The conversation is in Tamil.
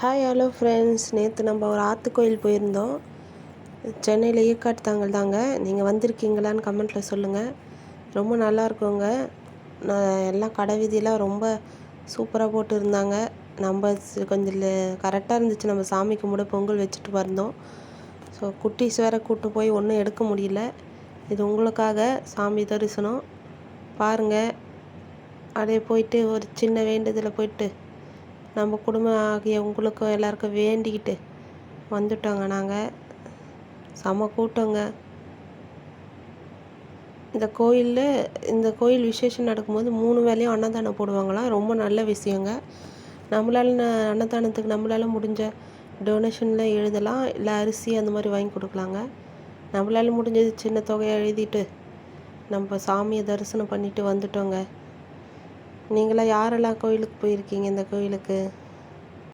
ஹாய் ஹலோ ஃப்ரெண்ட்ஸ், நேற்று நம்ம ஒரு ஆற்று கோயில் போயிருந்தோம். சென்னையில் ஈக்காட்டு தாங்கல் தாங்க. நீங்கள் வந்திருக்கீங்களான்னு கமெண்ட்டில் சொல்லுங்கள். ரொம்ப நல்லா இருக்குங்க. எல்லாம் கடை வீதியெல்லாம் ரொம்ப சூப்பராக போட்டு இருந்தாங்க. நம்ம கொஞ்சம் கரெக்டாக இருந்துச்சு. நம்ம சாமி கும்பிட பொங்கல் வச்சுட்டு வந்தோம். ஸோ குட்டீஸ் வேறு கூப்பிட்டு போய் ஒன்றும் எடுக்க முடியல. இது உங்களுக்காக சாமி தரிசனம் பாருங்கள். அப்படியே போயிட்டு ஒரு சின்ன வேண்டுதலை போயிட்டு நம்ம குடும்பம் ஆகிய உங்களுக்கும் எல்லாருக்கும் வேண்டிக்கிட்டு வந்துட்டோங்க. நாங்கள் செம கூட்டங்க. இந்த கோயில் விசேஷம் நடக்கும்போது 3 வேளையும் அன்னதானம் போடுவாங்களாம். ரொம்ப நல்ல விஷயங்க. நம்மளால் அன்னதானத்துக்கு நம்மளால் முடிஞ்ச டொனேஷனில் எழுதலாம், இல்லை அரிசி அந்த மாதிரி வாங்கி கொடுக்கலாங்க. நம்மளால் முடிஞ்சது சின்ன தொகையை எழுதிட்டு நம்ம சாமியை தரிசனம் பண்ணிட்டு வந்துட்டோங்க. நீங்களாம் யாரெல்லாம் கோயிலுக்கு போயிருக்கீங்க? இந்த கோயிலுக்கு